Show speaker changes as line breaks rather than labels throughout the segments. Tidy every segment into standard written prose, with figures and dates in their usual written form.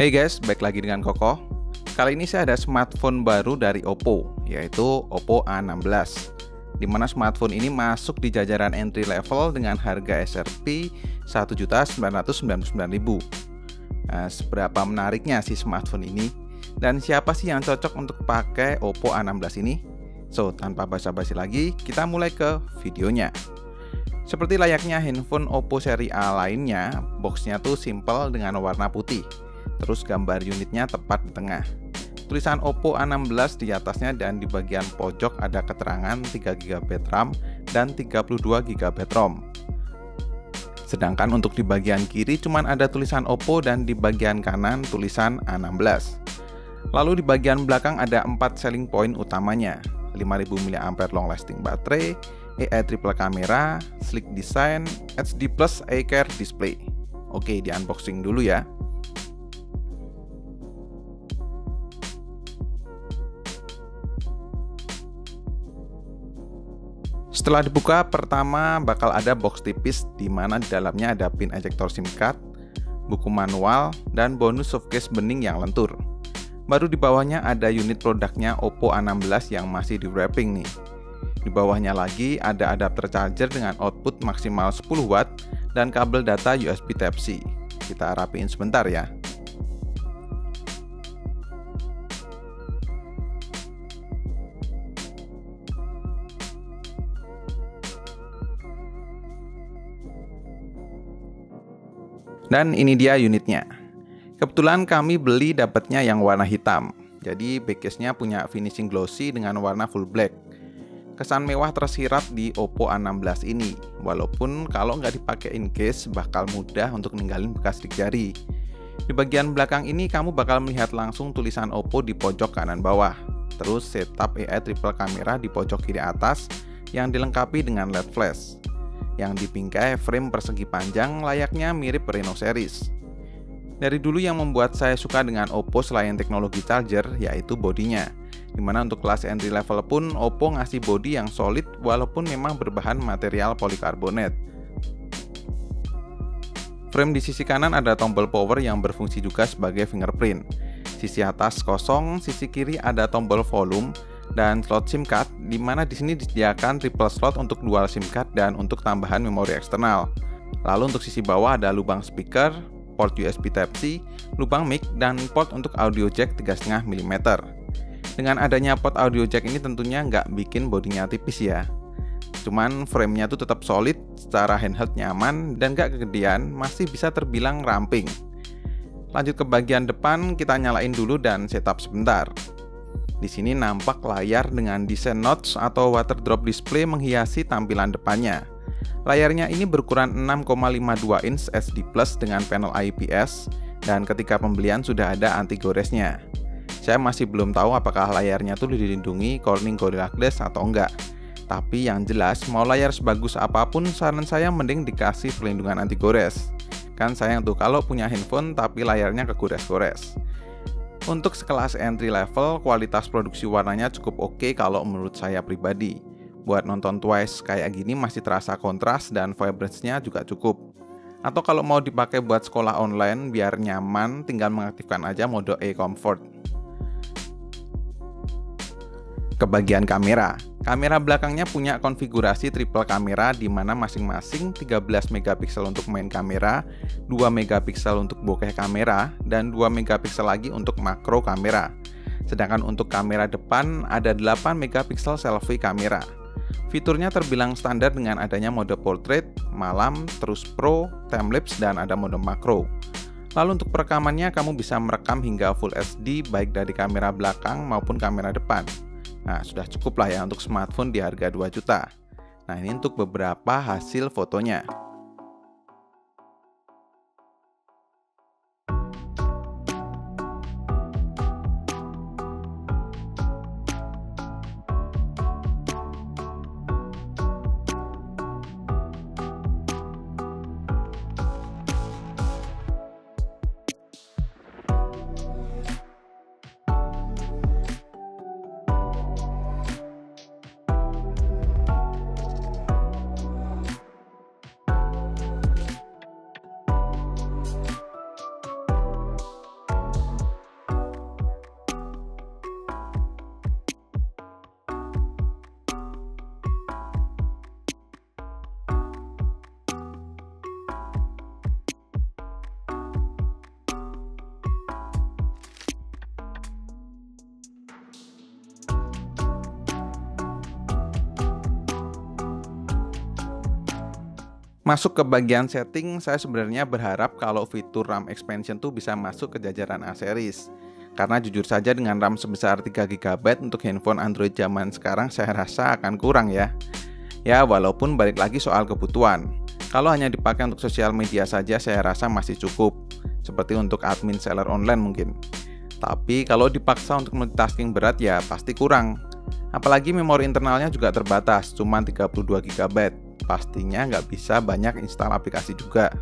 Hey guys, balik lagi dengan Koko. Kali ini saya ada smartphone baru dari Oppo, yaitu Oppo A16. Dimana smartphone ini masuk di jajaran entry level dengan harga SRP Rp1.999.000. Nah, seberapa menariknya sih smartphone ini? Dan siapa sih yang cocok untuk pakai Oppo A16 ini? So, tanpa basa-basi lagi, kita mulai ke videonya. Seperti layaknya handphone Oppo seri A lainnya, boxnya tuh simple dengan warna putih. Terus gambar unitnya tepat di tengah. Tulisan Oppo A16 di atasnya dan di bagian pojok ada keterangan 3GB RAM dan 32GB ROM. Sedangkan untuk di bagian kiri cuma ada tulisan Oppo dan di bagian kanan tulisan A16. Lalu di bagian belakang ada 4 selling point utamanya. 5000 mAh long lasting baterai, AI triple kamera, sleek design, HD Plus iCare display. Oke, di unboxing dulu ya. Setelah dibuka, pertama bakal ada box tipis di mana di dalamnya ada pin ejector SIM card, buku manual, dan bonus softcase bening yang lentur. Baru di bawahnya ada unit produknya Oppo A16 yang masih di wrapping nih. Di bawahnya lagi ada adapter charger dengan output maksimal 10 watt dan kabel data USB Type-C. Kita rapiin sebentar ya. Dan ini dia unitnya. Kebetulan kami beli dapatnya yang warna hitam. Jadi backcase-nya punya finishing glossy dengan warna full black. Kesan mewah tersirat di Oppo A16 ini. Walaupun kalau nggak dipakein case bakal mudah untuk ninggalin bekas sidik jari. Di bagian belakang ini kamu bakal melihat langsung tulisan Oppo di pojok kanan bawah. Terus setup AI triple kamera di pojok kiri atas yang dilengkapi dengan LED flash. Yang dibingkai frame persegi panjang layaknya mirip Reno series. Dari dulu yang membuat saya suka dengan Oppo selain teknologi charger yaitu bodinya. Dimana untuk kelas entry level pun Oppo ngasih bodi yang solid walaupun memang berbahan material polikarbonat. Frame di sisi kanan ada tombol power yang berfungsi juga sebagai fingerprint. Sisi atas kosong, sisi kiri ada tombol volume dan slot SIM card, di mana di sini disediakan triple slot untuk dual SIM card dan untuk tambahan memori eksternal. Lalu untuk sisi bawah ada lubang speaker, port USB Type-C, lubang mic, dan port untuk audio jack 3,5 mm. Dengan adanya port audio jack ini tentunya nggak bikin bodinya tipis ya. Cuman framenya tuh tetap solid, secara handheld nyaman, dan nggak kegedean, masih bisa terbilang ramping. Lanjut ke bagian depan, kita nyalain dulu dan setup sebentar. Di sini nampak layar dengan desain notch atau water drop display menghiasi tampilan depannya. Layarnya ini berukuran 6,52 inch HD Plus dengan panel IPS dan ketika pembelian sudah ada anti goresnya. Saya masih belum tahu apakah layarnya tuh dilindungi Corning Gorilla Glass atau enggak. Tapi yang jelas mau layar sebagus apapun saran saya mending dikasih perlindungan anti gores. Kan sayang tuh kalau punya handphone tapi layarnya kegores-gores. Untuk sekelas entry level, kualitas produksi warnanya cukup oke kalau menurut saya pribadi. Buat nonton Twice kayak gini masih terasa kontras dan vibrance-nya juga cukup. Atau kalau mau dipakai buat sekolah online biar nyaman, tinggal mengaktifkan aja mode e-comfort. Ke bagian kamera. Kamera belakangnya punya konfigurasi triple kamera di mana masing-masing 13 megapiksel untuk main kamera, 2 megapiksel untuk bokeh kamera, dan 2 megapiksel lagi untuk makro kamera. Sedangkan untuk kamera depan ada 8 megapiksel selfie kamera. Fiturnya terbilang standar dengan adanya mode portrait, malam, terus pro, timelapse, dan ada mode makro. Lalu untuk perekamannya kamu bisa merekam hingga Full HD baik dari kamera belakang maupun kamera depan. Nah, sudah cukup lah ya untuk smartphone di harga 2 juta. Nah, ini untuk beberapa hasil fotonya. Masuk ke bagian setting, saya sebenarnya berharap kalau fitur RAM expansion tuh bisa masuk ke jajaran A series. Karena jujur saja dengan RAM sebesar 3 GB untuk handphone Android zaman sekarang saya rasa akan kurang ya. Ya, walaupun balik lagi soal kebutuhan. Kalau hanya dipakai untuk sosial media saja saya rasa masih cukup. Seperti untuk admin seller online mungkin. Tapi kalau dipaksa untuk multitasking berat ya pasti kurang. Apalagi memori internalnya juga terbatas, cuma 32 GB. Pastinya nggak bisa banyak install aplikasi juga.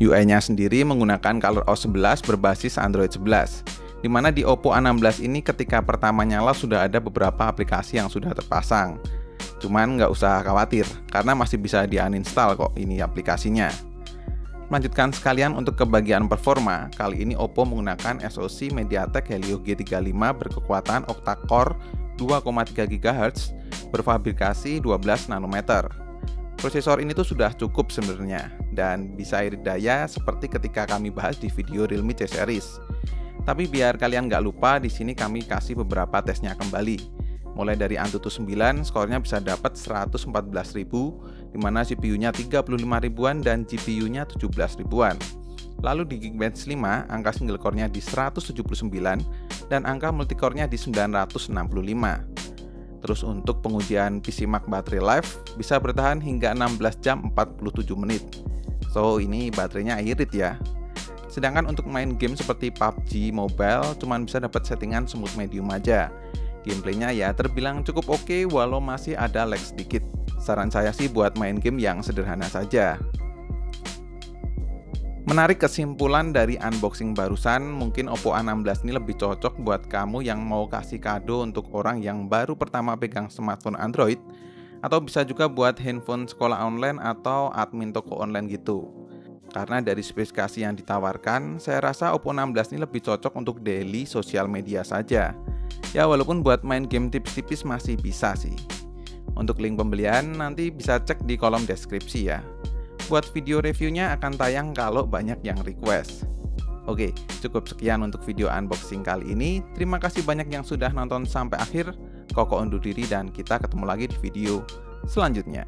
UI-nya sendiri menggunakan ColorOS 11 berbasis Android 11. Dimana di Oppo A16 ini ketika pertama nyala sudah ada beberapa aplikasi yang sudah terpasang. Cuman nggak usah khawatir, karena masih bisa di-uninstall kok ini aplikasinya. Melanjutkan sekalian untuk ke bagian performa, kali ini Oppo menggunakan SoC MediaTek Helio G35 berkekuatan octa-core 2,3 GHz berfabrikasi 12 nanometer. Prosesor ini tuh sudah cukup sebenarnya dan bisa irit daya seperti ketika kami bahas di video Realme C Series. Tapi biar kalian nggak lupa, di sini kami kasih beberapa tesnya kembali. Mulai dari Antutu 9, skornya bisa dapat 114.000, dimana CPU-nya 35 ribuan dan GPU-nya 17 ribuan. Lalu di Geekbench 5, angka single core-nya di 179 dan angka multicore-nya di 965. Terus untuk pengujian PC Mark Battery Life bisa bertahan hingga 16 jam 47 menit. So ini baterainya irit ya. Sedangkan untuk main game seperti PUBG Mobile cuman bisa dapat settingan smooth medium aja. Gameplaynya ya terbilang cukup oke walau masih ada lag sedikit. Saran saya sih buat main game yang sederhana saja. Menarik kesimpulan dari unboxing barusan, mungkin Oppo A16 ini lebih cocok buat kamu yang mau kasih kado untuk orang yang baru pertama pegang smartphone Android, atau bisa juga buat handphone sekolah online atau admin toko online gitu. Karena dari spesifikasi yang ditawarkan, saya rasa Oppo 16 ini lebih cocok untuk daily sosial media saja. Ya walaupun buat main game tipis-tipis masih bisa sih. Untuk link pembelian nanti bisa cek di kolom deskripsi ya. Buat video reviewnya akan tayang kalau banyak yang request. Oke, cukup sekian untuk video unboxing kali ini. Terima kasih banyak yang sudah nonton sampai akhir. Koko undur diri dan kita ketemu lagi di video selanjutnya.